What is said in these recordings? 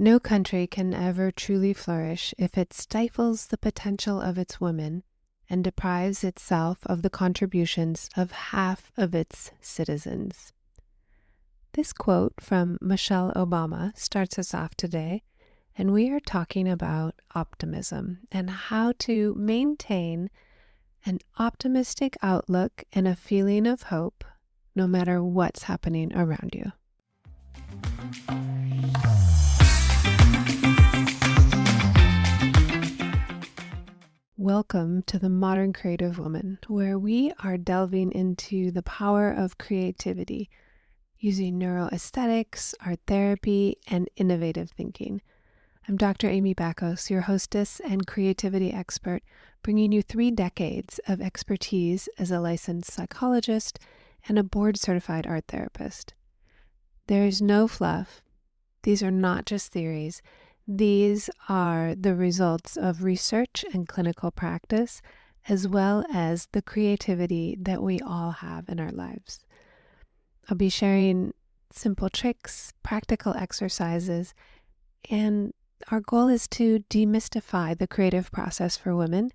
No country can ever truly flourish if it stifles the potential of its women and deprives itself of the contributions of half of its citizens. This quote from Michelle Obama starts us off today, and we are talking about optimism and how to maintain an optimistic outlook and a feeling of hope no matter what's happening around you. Welcome to the Modern Creative Woman, where we are delving into the power of creativity using neuroaesthetics, art therapy, and innovative thinking. I'm Dr. Amy Backos, your hostess and creativity expert, bringing you 3 decades of expertise as a licensed psychologist and a board-certified art therapist. There is no fluff. These are not just theories. These are the results of research and clinical practice, as well as the creativity that we all have in our lives. I'll be sharing simple tricks, practical exercises, and our goal is to demystify the creative process for women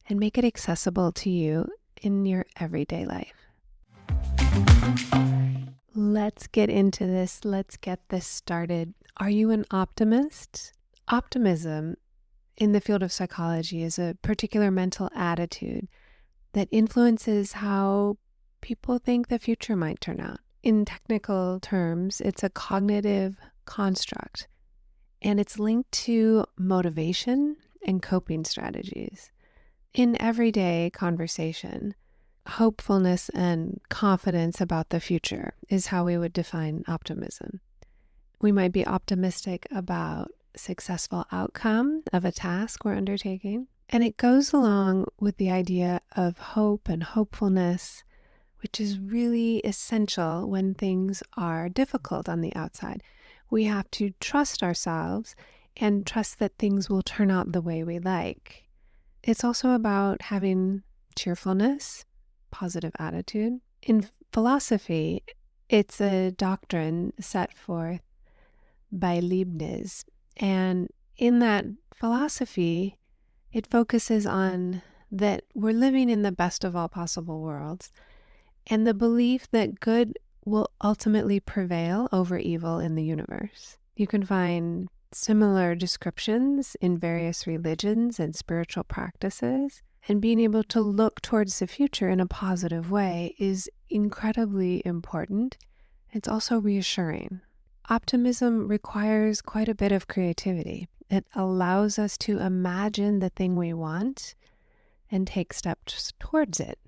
and make it accessible to you in your everyday life. Let's get into this. Let's get this started. Are you an optimist? Optimism in the field of psychology is a particular mental attitude that influences how people think the future might turn out. In technical terms, it's a cognitive construct, and it's linked to motivation and coping strategies. In everyday conversation, hopefulness and confidence about the future is how we would define optimism. We might be optimistic about successful outcome of a task we're undertaking, and it goes along with the idea of hope and hopefulness, which is really essential when things are difficult on the outside. We have to trust ourselves and trust that things will turn out the way we like. It's also about having cheerfulness, positive attitude. In philosophy, it's a doctrine set forth by Leibniz. And in that philosophy, it focuses on that we're living in the best of all possible worlds and the belief that good will ultimately prevail over evil in the universe. You can find similar descriptions in various religions and spiritual practices, and being able to look towards the future in a positive way is incredibly important. It's also reassuring. Optimism requires quite a bit of creativity. It allows us to imagine the thing we want and take steps towards it.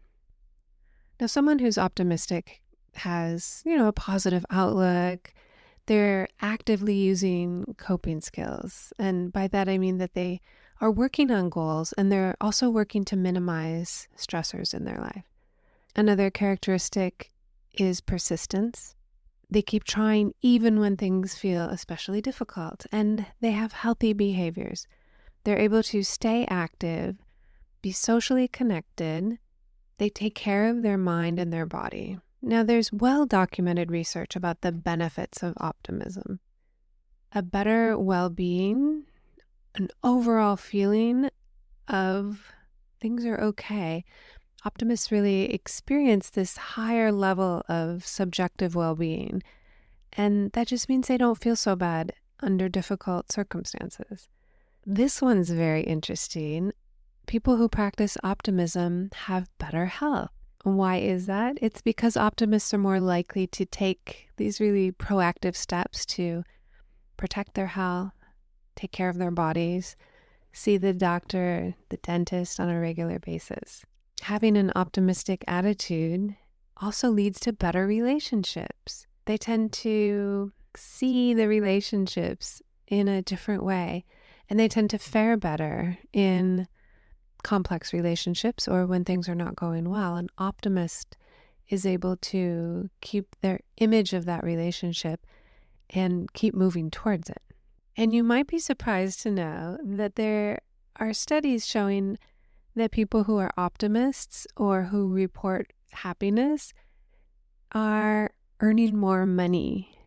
Now, someone who's optimistic has, a positive outlook. They're actively using coping skills. And by that, I mean that they are working on goals and they're also working to minimize stressors in their life. Another characteristic is persistence. They keep trying even when things feel especially difficult, and they have healthy behaviors. They're able to stay active, be socially connected. They take care of their mind and their body. Now, there's well-documented research about the benefits of optimism. A better well-being, an overall feeling of things are okay. Optimists really experience this higher level of subjective well-being, and that just means they don't feel so bad under difficult circumstances. This one's very interesting. People who practice optimism have better health. Why is that? It's because optimists are more likely to take these really proactive steps to protect their health, take care of their bodies, see the doctor, the dentist on a regular basis. Having an optimistic attitude also leads to better relationships. They tend to see the relationships in a different way, and they tend to fare better in complex relationships or when things are not going well. An optimist is able to keep their image of that relationship and keep moving towards it. And you might be surprised to know that there are studies showing that people who are optimists or who report happiness are earning more money.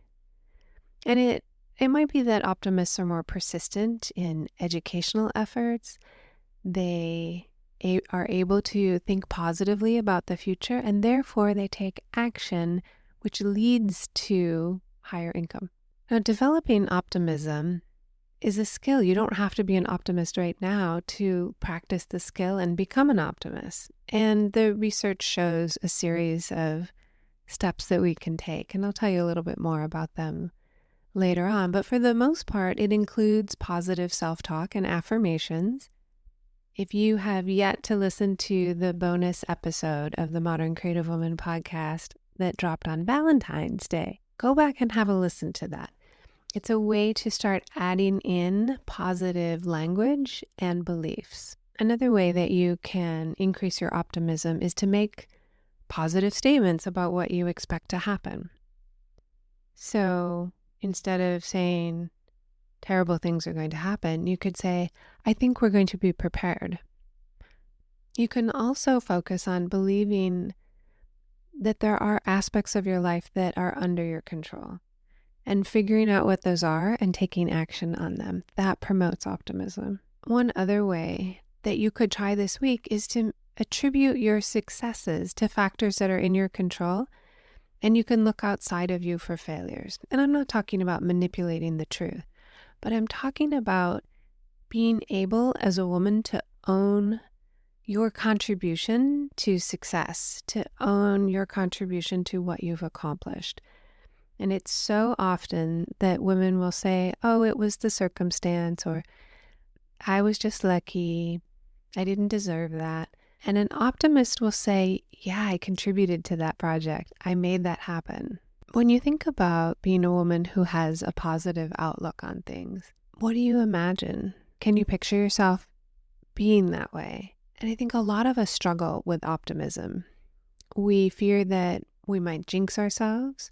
And it It might be that optimists are more persistent in educational efforts. They are able to think positively about the future, and therefore they take action, which leads to higher income. Now, developing optimism is a skill. You don't have to be an optimist right now to practice the skill and become an optimist. And the research shows a series of steps that we can take, and I'll tell you a little bit more about them later on. But for the most part, it includes positive self-talk and affirmations. If you have yet to listen to the bonus episode of the Modern Creative Woman podcast that dropped on Valentine's Day, go back and have a listen to that. It's a way to start adding in positive language and beliefs. Another way that you can increase your optimism is to make positive statements about what you expect to happen. So instead of saying terrible things are going to happen, you could say, I think we're going to be prepared. You can also focus on believing that there are aspects of your life that are under your control and figuring out what those are and taking action on them. That promotes optimism. One other way that you could try this week is to attribute your successes to factors that are in your control, and you can look outside of you for failures. And I'm not talking about manipulating the truth, but I'm talking about being able as a woman to own your contribution to success, to own your contribution to what you've accomplished. And it's so often that women will say, oh, it was the circumstance, or I was just lucky, I didn't deserve that. And an optimist will say, yeah, I contributed to that project. I made that happen. When you think about being a woman who has a positive outlook on things, what do you imagine? Can you picture yourself being that way? And I think a lot of us struggle with optimism. We fear that we might jinx ourselves,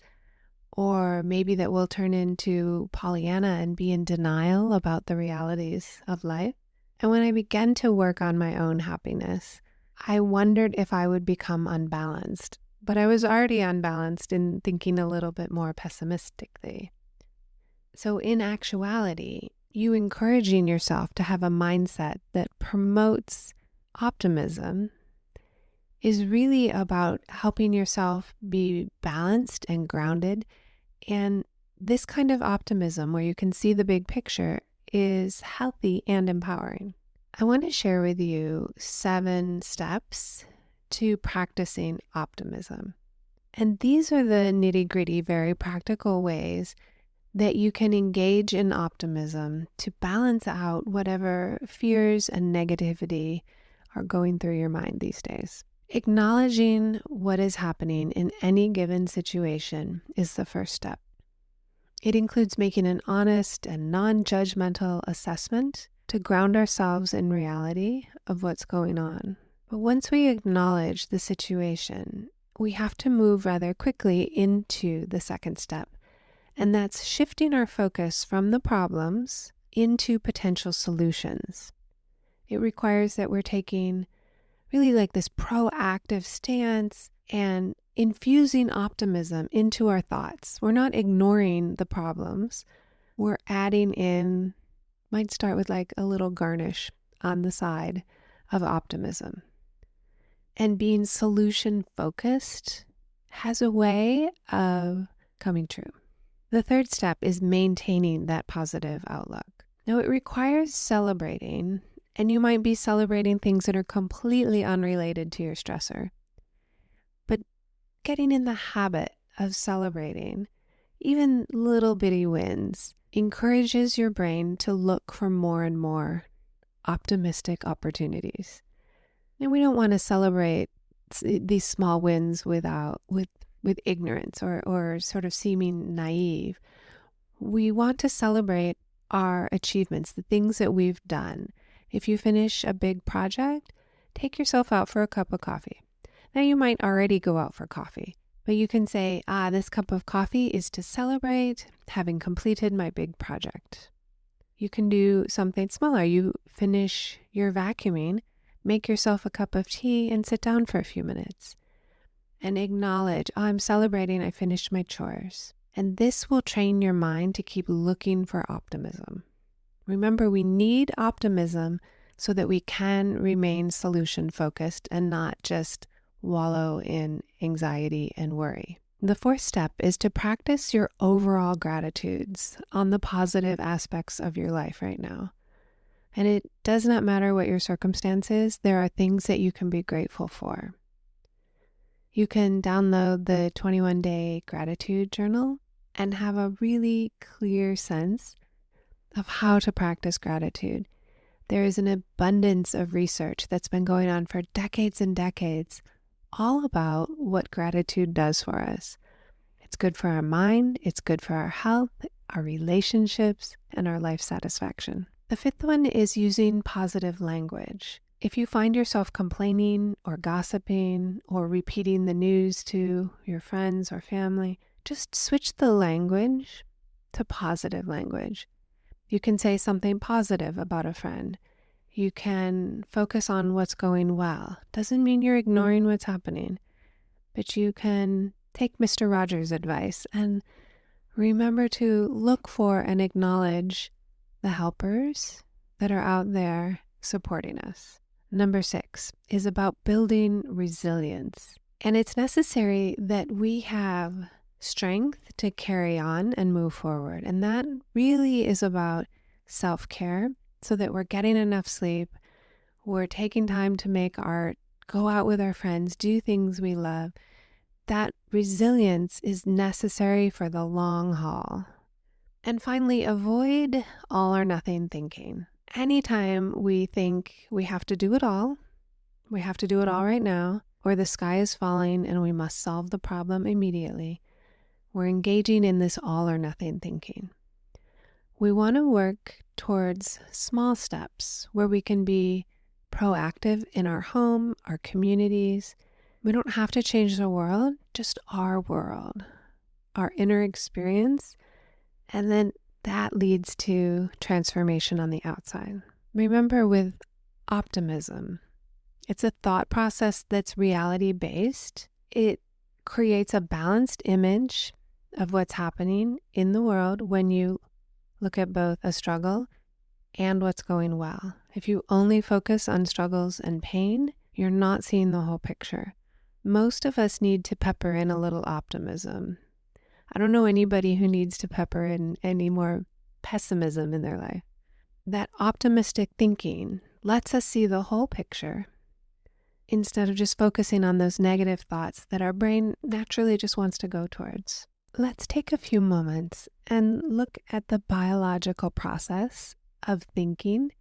or maybe that we'll turn into Pollyanna and be in denial about the realities of life. And when I began to work on my own happiness, I wondered if I would become unbalanced. But I was already unbalanced in thinking a little bit more pessimistically. So in actuality, you encouraging yourself to have a mindset that promotes optimism is really about helping yourself be balanced and grounded. And this kind of optimism, where you can see the big picture, is healthy and empowering. I want to share with you 7 steps to practicing optimism. And these are the nitty-gritty, very practical ways that you can engage in optimism to balance out whatever fears and negativity are going through your mind these days. Acknowledging what is happening in any given situation is the first step. It includes making an honest and non-judgmental assessment to ground ourselves in reality of what's going on. But once we acknowledge the situation, we have to move rather quickly into the second step. And that's shifting our focus from the problems into potential solutions. It requires that we're taking really like this proactive stance and infusing optimism into our thoughts. We're not ignoring the problems. We're adding in, might start with like a little garnish on the side of optimism. And being solution focused has a way of coming true. The third step is maintaining that positive outlook. Now, it requires celebrating, and you might be celebrating things that are completely unrelated to your stressor. But getting in the habit of celebrating, even little bitty wins, encourages your brain to look for more and more optimistic opportunities. And we don't want to celebrate these small wins with ignorance or sort of seeming naive. We want to celebrate our achievements, the things that we've done. If you finish a big project, take yourself out for a cup of coffee. Now, you might already go out for coffee, but you can say, this cup of coffee is to celebrate having completed my big project. You can do something smaller. You finish your vacuuming, make yourself a cup of tea and sit down for a few minutes and acknowledge, I'm celebrating, I finished my chores. And this will train your mind to keep looking for optimism. Remember, we need optimism so that we can remain solution focused and not just wallow in anxiety and worry. The fourth step is to practice your overall gratitudes on the positive aspects of your life right now. And it does not matter what your circumstance is, there are things that you can be grateful for. You can download the 21-day gratitude journal and have a really clear sense of how to practice gratitude. There is an abundance of research that's been going on for decades and decades, all about what gratitude does for us. It's good for our mind, it's good for our health, our relationships, and our life satisfaction. The fifth one is using positive language. If you find yourself complaining or gossiping or repeating the news to your friends or family, just switch the language to positive language. You can say something positive about a friend. You can focus on what's going well. Doesn't mean you're ignoring what's happening, but you can take Mr. Rogers' advice and remember to look for and acknowledge the helpers that are out there supporting us. Number 6 is about building resilience. And it's necessary that we have strength to carry on and move forward. And that really is about self-care, so that we're getting enough sleep, we're taking time to make art, go out with our friends, do things we love. That resilience is necessary for the long haul. And finally, avoid all or nothing thinking. Anytime we think we have to do it all right now, or the sky is falling and we must solve the problem immediately, we're engaging in this all or nothing thinking. We want to work towards small steps where we can be proactive in our home, our communities. We don't have to change the world, just our world, our inner experience, and then that leads to transformation on the outside. Remember, with optimism, it's a thought process that's reality-based. It creates a balanced image of what's happening in the world when you look at both a struggle and what's going well. If you only focus on struggles and pain, you're not seeing the whole picture. Most of us need to pepper in a little optimism. I don't know anybody who needs to pepper in any more pessimism in their life. That optimistic thinking lets us see the whole picture instead of just focusing on those negative thoughts that our brain naturally just wants to go towards. Let's take a few moments and look at the biological process of thinking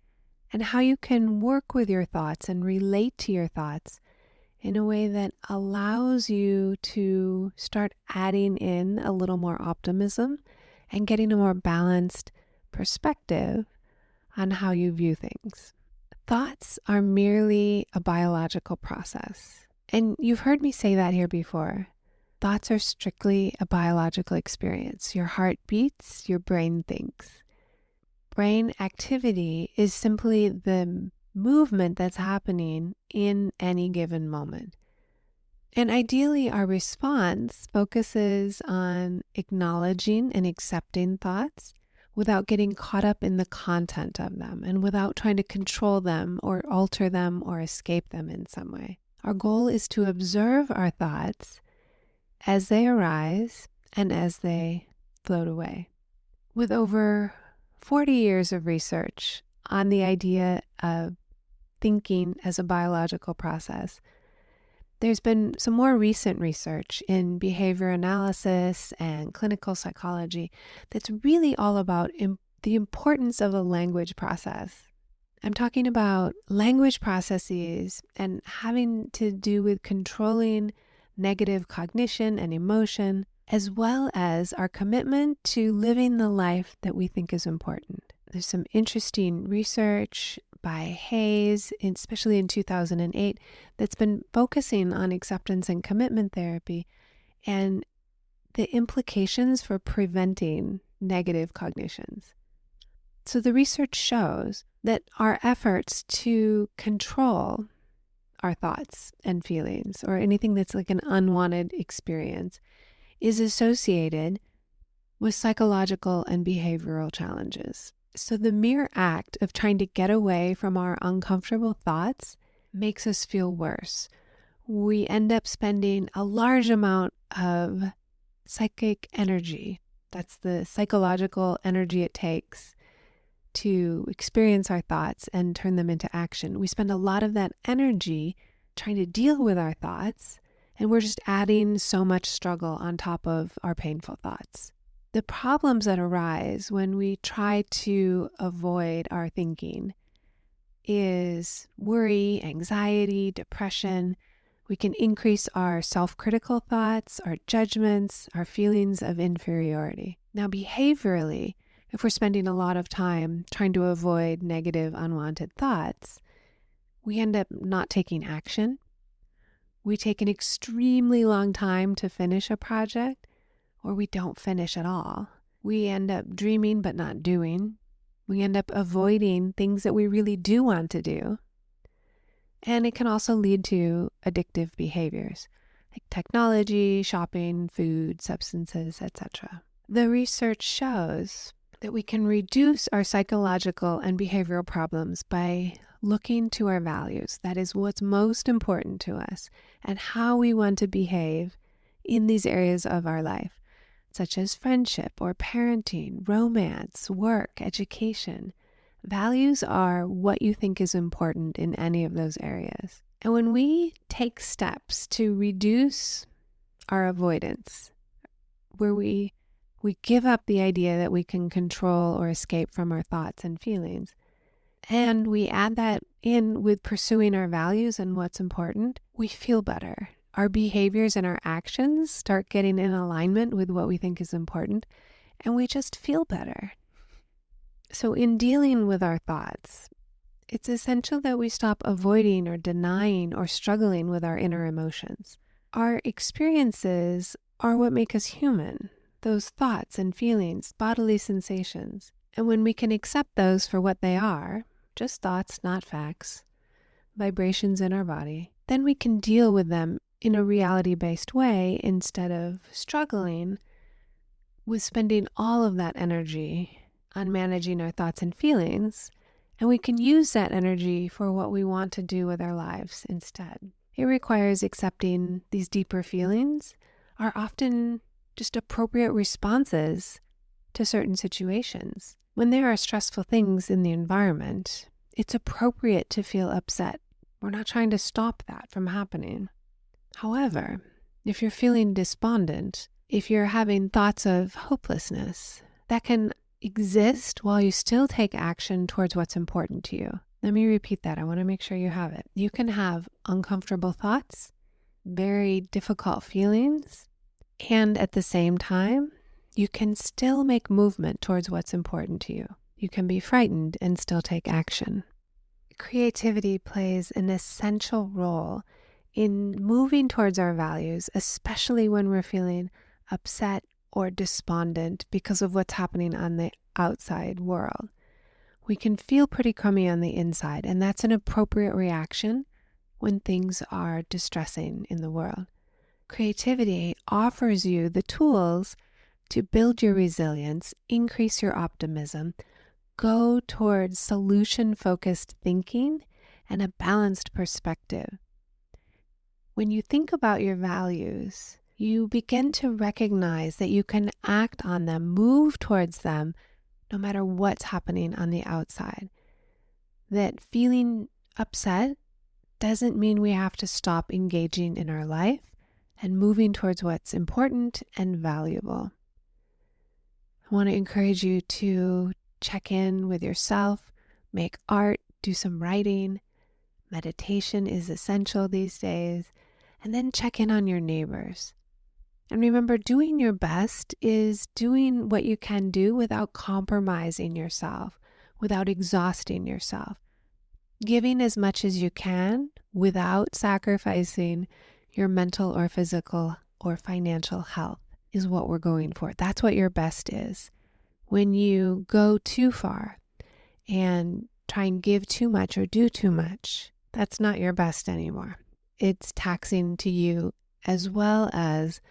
and how you can work with your thoughts and relate to your thoughts in a way that allows you to start adding in a little more optimism and getting a more balanced perspective on how you view things. Thoughts are merely a biological process. And you've heard me say that here before. Thoughts are strictly a biological experience. Your heart beats, your brain thinks. Brain activity is simply the movement that's happening in any given moment. And ideally, our response focuses on acknowledging and accepting thoughts without getting caught up in the content of them and without trying to control them or alter them or escape them in some way. Our goal is to observe our thoughts as they arise and as they float away. With over 40 years of research on the idea of thinking as a biological process, there's been some more recent research in behavior analysis and clinical psychology that's really all about the importance of a language process. I'm talking about language processes and having to do with controlling negative cognition and emotion, as well as our commitment to living the life that we think is important. There's some interesting research by Hayes, especially in 2008, that's been focusing on acceptance and commitment therapy and the implications for preventing negative cognitions. So the research shows that our efforts to control our thoughts and feelings or anything that's like an unwanted experience is associated with psychological and behavioral challenges. So the mere act of trying to get away from our uncomfortable thoughts makes us feel worse. We end up spending a large amount of psychic energy. That's the psychological energy it takes to experience our thoughts and turn them into action. We spend a lot of that energy trying to deal with our thoughts, and we're just adding so much struggle on top of our painful thoughts. The problems that arise when we try to avoid our thinking is worry, anxiety, depression. We can increase our self-critical thoughts, our judgments, our feelings of inferiority. Now, behaviorally, if we're spending a lot of time trying to avoid negative, unwanted thoughts, we end up not taking action. We take an extremely long time to finish a project, or we don't finish at all. We end up dreaming but not doing. We end up avoiding things that we really do want to do. And it can also lead to addictive behaviors like technology, shopping, food, substances, etc. The research shows that we can reduce our psychological and behavioral problems by looking to our values. That is what's most important to us and how we want to behave in these areas of our life, such as friendship or parenting, romance, work, education. Values are what you think is important in any of those areas. And when we take steps to reduce our avoidance, where we give up the idea that we can control or escape from our thoughts and feelings, and we add that in with pursuing our values and what's important, we feel better. Our behaviors and our actions start getting in alignment with what we think is important, and we just feel better. So in dealing with our thoughts, it's essential that we stop avoiding or denying or struggling with our inner emotions. Our experiences are what make us human, those thoughts and feelings, bodily sensations. And when we can accept those for what they are, just thoughts, not facts, vibrations in our body, then we can deal with them in a reality-based way instead of struggling with spending all of that energy on managing our thoughts and feelings, and we can use that energy for what we want to do with our lives instead. It requires accepting these deeper feelings are often just appropriate responses to certain situations. When there are stressful things in the environment, it's appropriate to feel upset. We're not trying to stop that from happening. However, if you're feeling despondent, if you're having thoughts of hopelessness, that can exist while you still take action towards what's important to you. Let me repeat that. I want to make sure you have it. You can have uncomfortable thoughts, very difficult feelings, and at the same time, you can still make movement towards what's important to you. You can be frightened and still take action. Creativity plays an essential role in moving towards our values, especially when we're feeling upset or despondent because of what's happening on the outside world. We can feel pretty crummy on the inside, and that's an appropriate reaction when things are distressing in the world. Creativity offers you the tools to build your resilience, increase your optimism, go towards solution-focused thinking and a balanced perspective. When you think about your values, you begin to recognize that you can act on them, move towards them, no matter what's happening on the outside. That feeling upset doesn't mean we have to stop engaging in our life and moving towards what's important and valuable. I want to encourage you to check in with yourself, make art, do some writing. Meditation is essential these days. And then check in on your neighbors. And remember, doing your best is doing what you can do without compromising yourself, without exhausting yourself. Giving as much as you can without sacrificing your mental or physical or financial health is what we're going for. That's what your best is. When you go too far and try and give too much or do too much, that's not your best anymore. It's taxing to you, as well as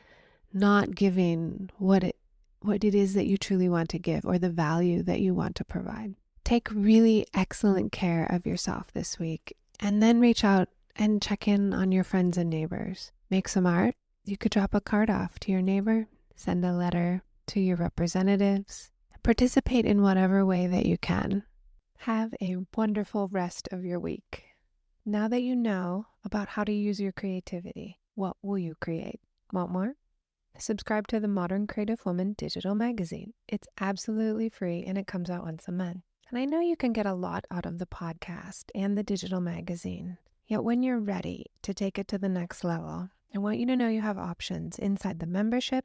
not giving what it what it is that you truly want to give or the value that you want to provide. Take really excellent care of yourself this week, and then reach out and check in on your friends and neighbors. Make some art. You could drop a card off to your neighbor, send a letter to your representatives. Participate in whatever way that you can. Have a wonderful rest of your week. Now that you know about how to use your creativity, what will you create? Want more? Subscribe to the Modern Creative Woman digital magazine. It's absolutely free and it comes out once a month. And I know you can get a lot out of the podcast and the digital magazine. Yet when you're ready to take it to the next level, I want you to know you have options inside the membership.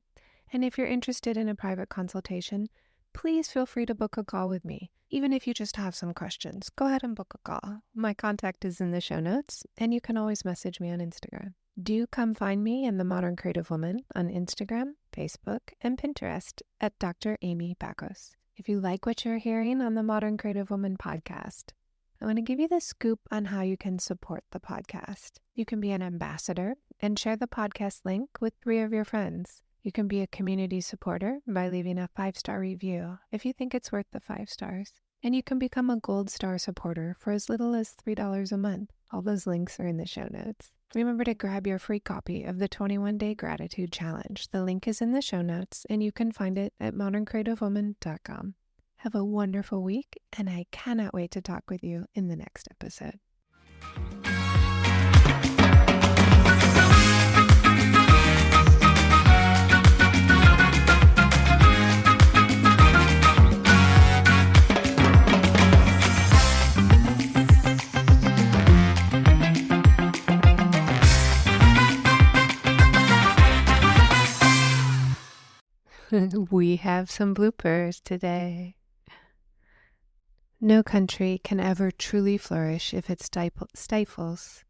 And if you're interested in a private consultation, please feel free to book a call with me. Even if you just have some questions, go ahead and book a call. My contact is in the show notes, and you can always message me on Instagram. Do come find me in the Modern Creative Woman on Instagram, Facebook, and Pinterest at Dr. Amy Bacos. If you like what you're hearing on the Modern Creative Woman podcast, I want to give you the scoop on how you can support the podcast. You can be an ambassador and share the podcast link with 3 of your friends. You can be a community supporter by leaving a 5-star review if you think it's worth the 5 stars. And you can become a gold star supporter for as little as $3 a month. All those links are in the show notes. Remember to grab your free copy of the 21-Day Gratitude Challenge. The link is in the show notes, and you can find it at moderncreativewoman.com. Have a wonderful week, and I cannot wait to talk with you in the next episode. We have some bloopers today. No country can ever truly flourish if it stifles.